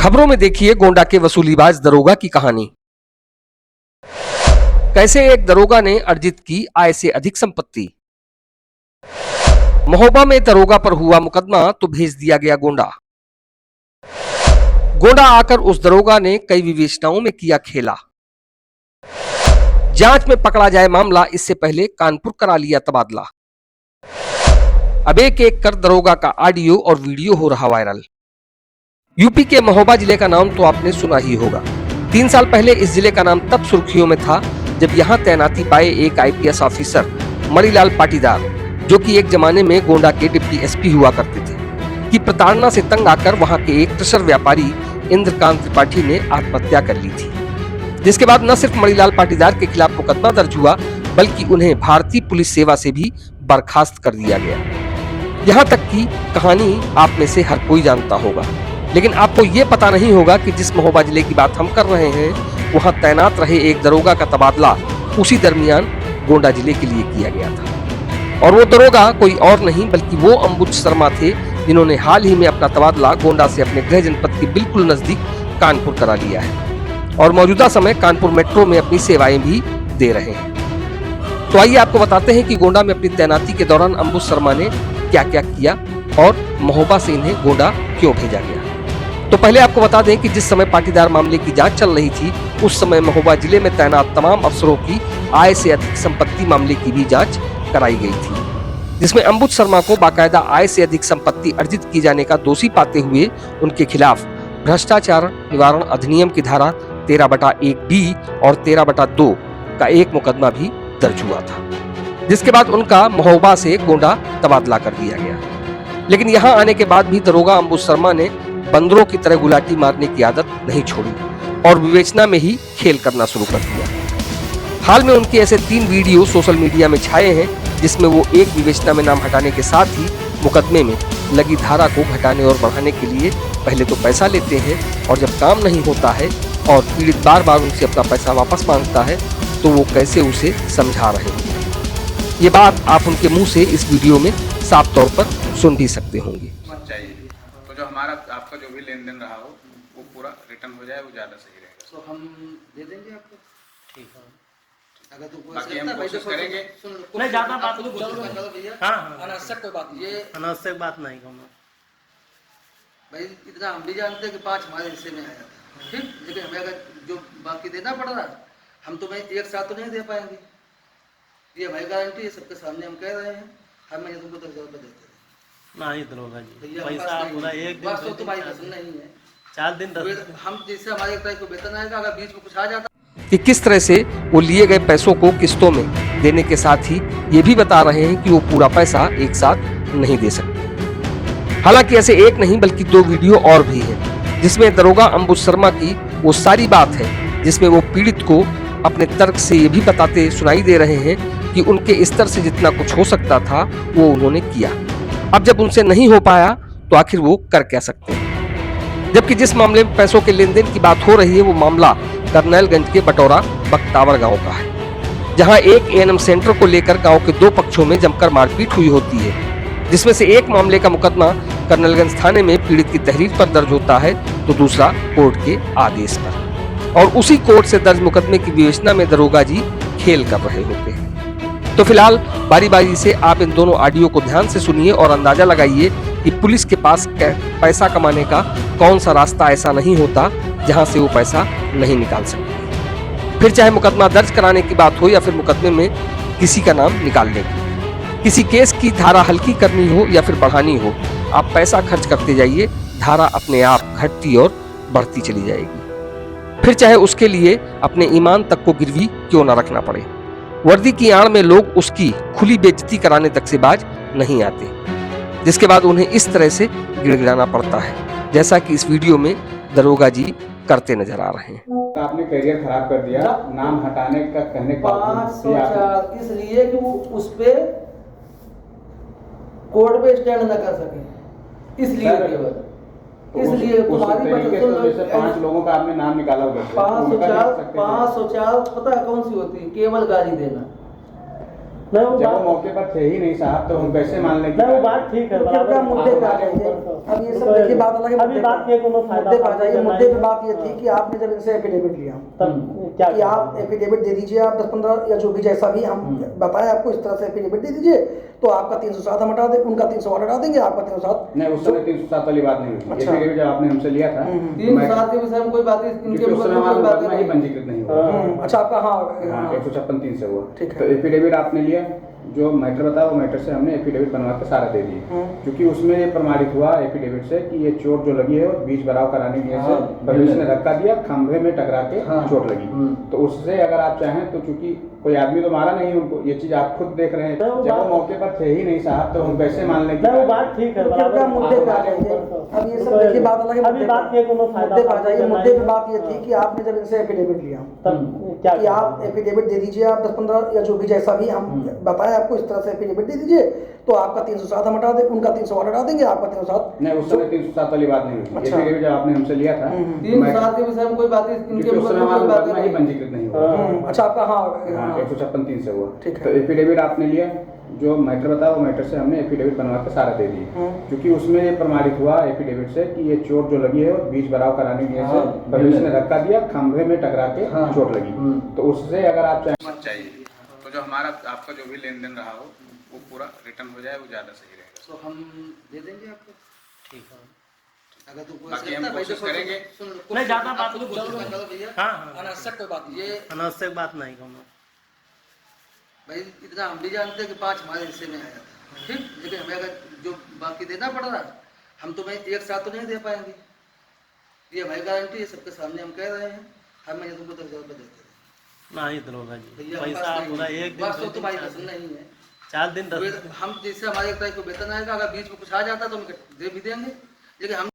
खबरों में देखिए गोंडा के वसूलीबाज दरोगा की कहानी। कैसे एक दरोगा ने अर्जित की आय से अधिक संपत्ति। महोबा में दरोगा पर हुआ मुकदमा तो भेज दिया गया गोंडा। गोंडा आकर उस दरोगा ने कई विवेचनाओं में किया खेला। जांच में पकड़ा जाए मामला, इससे पहले कानपुर करा लिया तबादला। अब एक एक कर दरोगा का ऑडियो और वीडियो हो रहा वायरल। यूपी के महोबा जिले का नाम तो आपने सुना ही होगा। 3 साल पहले इस जिले का नाम तब सुर्खियों में था जब यहाँ तैनाती पाए एक आईपीएस ऑफिसर मणिलाल पाटीदार, जो कि एक जमाने में गोंडा के डिप्टी एसपी हुआ करते थे, की प्रताड़ना से तंग आकर वहां के एक ट्रेजर व्यापारी इंद्रकांत त्रिपाठी ने आत्महत्या कर ली थी। जिसके बाद न सिर्फ मणिलाल पाटीदार के खिलाफ मुकदमा दर्ज हुआ, बल्कि उन्हें भारतीय पुलिस सेवा से भी बर्खास्त कर दिया गया। यहाँ तक की कहानी आप में से हर कोई जानता होगा, लेकिन आपको ये पता नहीं होगा कि जिस महोबा जिले की बात हम कर रहे हैं, वहां तैनात रहे एक दरोगा का तबादला उसी दरमियान गोंडा जिले के लिए किया गया था। और वो दरोगा कोई और नहीं बल्कि वो अंबुज शर्मा थे, जिन्होंने हाल ही में अपना तबादला गोंडा से अपने गृह जनपद के बिल्कुल नजदीक कानपुर करा लिया है और मौजूदा समय कानपुर मेट्रो में अपनी सेवाएं भी दे रहे हैं। तो आइए आपको बताते हैं कि गोंडा में अपनी तैनाती के दौरान अंबुज शर्मा ने क्या क्या किया और महोबा से इन्हें गोंडा क्यों भेजा गया। तो पहले आपको बता दें कि जिस समय पाटीदार मामले की जांच चल रही थी, उस समय महोबा जिले में तैनात तमाम अफसरों की आय से अधिक संपत्ति मामले की भी जांच कराई गई थी, जिसमें अंबुज शर्मा को बाकायदा आय से अधिक संपत्ति अर्जित की जाने का दोषी पाते हुए उनके खिलाफ भ्रष्टाचार निवारण अधिनियम की धारा 13/1B और 13/2 का एक मुकदमा भी दर्ज हुआ था, जिसके बाद उनका महोबा से गोंडा तबादला कर दिया गया। लेकिन यहाँ आने के बाद भी दरोगा अंबुज शर्मा ने बंदरों की तरह गुलाटी मारने की आदत नहीं छोड़ी और विवेचना में ही खेल करना शुरू कर दिया। हाल में उनके ऐसे 3 वीडियो सोशल मीडिया में छाए हैं, जिसमें वो एक विवेचना में नाम हटाने के साथ ही मुकदमे में लगी धारा को घटाने और बढ़ाने के लिए पहले तो पैसा लेते हैं और जब काम नहीं होता है और पीड़ित बार बार उनसे अपना पैसा वापस मांगता है, तो वो कैसे उसे समझा रहे हैं। ये बात आप उनके मुंह से इस वीडियो में साफ तौर पर सुन भी सकते होंगे। तो जो हमारा आपका जो भी लेन देन रहा हो वो पूरा रिटर्न हो जाए, वो ज़्यादा सही रहेगा। तो हम दे देंगे आपको। ठीक है, अगर तो बाकी हम कोशिश करेंगे। नहीं ज़्यादा बात नहीं भैया। हाँ, अनावश्यक कोई बात नहीं, ये अनावश्यक बात नहीं कहूँगा भाई। इतना हम भी जानते हैं कि 5 हमारे हिस्से में आया था, ठीक, लेकिन हमें अगर जो बाकी देना पड़ रहा है, हम तो भाई एक साथ तो नहीं दे पाएंगे। ये हमारी गारंटी है, सबके सामने हम कह रहे हैं। हर महीने तुमको 10,000 रुपये देते हैं। नहीं दरोगा जी, पैसा पूरा एक दिन बस तो तुम्हारी पसंद नहीं है। 4 दिन 10 हम जैसे हमारे एक तारीख को वेतन आएगा, अगर बीच में कुछ आ जाता कि किस तरह से वो लिए गए पैसों को किस्तों में देने के साथ ही ये भी बता रहे हैं कि वो पूरा पैसा एक साथ नहीं दे सकते। हालांकि ऐसे एक नहीं बल्कि 2 वीडियो और भी हैं, जिसमें दरोगा अंबुज शर्मा की वो सारी बात है, जिसमें वो पीड़ित को अपने तर्क से ये भी बताते सुनाई दे रहे हैं कि उनके स्तर से जितना कुछ हो सकता था वो उन्होंने किया। अब जब उनसे नहीं हो पाया तो आखिर वो कर क्या सकते हैं। जबकि जिस मामले में पैसों के लेन देन की बात हो रही है, वो मामला करनैलगंज के बटोरा बख्तावर गांव का है, जहां एक एएनएम सेंटर को लेकर गांव के 2 पक्षों में जमकर मारपीट हुई होती है, जिसमें से एक मामले का मुकदमा करनैलगंज थाने में पीड़ित की तहरीर पर दर्ज होता है, तो दूसरा कोर्ट के आदेश पर। और उसी कोर्ट से दर्ज मुकदमे की विवेचना में दरोगा जी खेल कर रहे होते हैं। तो फिलहाल बारी बारी से आप इन दोनों ऑडियो को ध्यान से सुनिए और अंदाजा लगाइए कि पुलिस के पास पैसा कमाने का कौन सा रास्ता ऐसा नहीं होता जहां से वो पैसा नहीं निकाल सकते। फिर चाहे मुकदमा दर्ज कराने की बात हो या फिर मुकदमे में किसी का नाम निकालने की, किसी केस की धारा हल्की करनी हो या फिर बढ़ानी हो, आप पैसा खर्च करते जाइए, धारा अपने आप घटती और बढ़ती चली जाएगी। फिर चाहे उसके लिए अपने ईमान तक को गिरवी क्यों न रखना पड़े। वर्दी की आड़ में लोग उसकी खुली बेइज्जती कराने तक से बाज नहीं आते, जिसके बाद उन्हें इस तरह से गिड़गिड़ाना पड़ता है, जैसा कि इस वीडियो में दरोगा जी करते नजर आ रहे हैं। आपने करियर खराब कर दिया, नाम हटाने का कहने का 504 इसलिए कि वो उस पे कोर्ट पे स्टैंड न कर सके, इसलिए केवल इसलिए तुम्हारी जैसे 5 लोगों का आपने नाम निकाला होगा। 504 पता है कौन सी होती है? केवल गाली देना। जब वो मौके पर थे ही नहीं साहब, तो हम कैसे मान लेंगे? वो बात ठीक है, मुद्दे पे आ गए थे। अब ये सब देखिए बात अलग है, अभी बात के कोनो फायदा मुद्दे पे आ जाइए। नहीं। मुद्दे पे बात ये थी कि आपने जब इनसे एफिडेविट लिया तब क्या कि आप एफिडेविट दे दीजिए, आप 10-15 या जो भी जैसा भी हम बताएं आपको, इस तरह से एफिडेविट दे दीजिए तो आपका 307 हम हटा दें, उनका 308 हटा देंगे, आपका 307 नहीं, उस समय 307 वाली बात नहीं हुई। अच्छा। एफिडेविट जब आपने हमसे लिया था 307 के विषय में कोई बात नहीं, क्योंकि उस समय हमारा मुकदमा ही पंजीकृत नहीं हुआ। अच्छा आपका हाँ 156(3) से हुआ। ठीक है। तो एफिडेविट आपने लिया, जो मैटर बताया वो मैटर से हमने एफिडेविट बनवा के सारा दे दिए, क्योंकि उसमें ये प्रमाणित हुआ एफिडेविट से कि ये चोट जो लगी है वो बीच भराव कराने की वजह से प्रवेश ने धक्का दिया, खंभे में टकरा के चोट लगी। तो उससे अगर आप चाहें तो, चूंकि कोई आदमी तो मारा नहीं उनको, ये चीज आप खुद देख रहे हैं, जब वो मौके पर थे ही नहीं साहब तो हम कैसे मान लें? वो बात ठीक है, क्या मुद्दे पे आ जाइए। अब ये सब देखिए बात अलग है, अभी बात के कोनो फायदा मुद्दे पे आ जाइए। मुद्दे पे बात ये थी कि आपने जब इनसे एफिडेविट लिया तब क्या कि आप एफिडेविट दे दीजिए, आप 10-15 या जो भी जैसा भी हम बताएं आपको, इस तरह से एफिडेविट दे दीजिए तो आपका 307 हम हटा दें, उनका 308 हटा देंगे, आपका 307 नहीं, उस समय 307 वाली बात नहीं हुई। अच्छा। एफिडेविट जब आपने हमसे लिया था 307 के विषय में कोई बात नहीं, क्योंकि उस समय हमारा मुकदमा ही पंजीकृत नहीं हुआ। अच्छा आपका हाँ 156(3) से हुआ। ठीक है। तो एफिडेविट आपने लिया, जो मैटर बताया वो मैटर से हमने एफिडेविट बनवा के सारा दे दिए, क्योंकि उसमें ये प्रमाणित हुआ एफिडेविट से कि ये चोट जो लगी है वो बीच भराव कराने की वजह से प्रवेश ने धक्का दिया, खंभे में टकरा के चोट लगी। तो उससे अगर आप चाहें मत चाहिए तो जो हमारा आपका जो भी लेन देन रहा हो वो पूरा रिटर्न हो जाए, वो ज्यादा सही रहेगा। तो हम दे देंगे आपको, ठीक है। अगर तो बाकी हम कोशिश करेंगे। नहीं, ज्यादा बात भैया हाँ अनावश्यक कोई बात नहीं, ये अनावश्यक बात नहीं कहूँगा भाई इतना हम भी जानते हैं कि 5 हमारे हिस्से में आया था, ठीक, लेकिन हमें अगर जो बाकी देना पड़ रहा हम तो भाई एक साथ तो नहीं दे पाएंगे, ये हमारी गारंटी है, सबके सामने हम कह रहे हैं। हम ये तुमको 10,000 रुपये देते नहीं दरोगा जी, भैया पैसा पूरा एक दिन वास्तव तुम्हारी पसंद नहीं है। 4 दिन 10 हम जैसे हमारे एक तारीख को वेतन आएगा, अगर बीच में कुछ आ जाता तो हम दे भी देंगे, लेकिन हम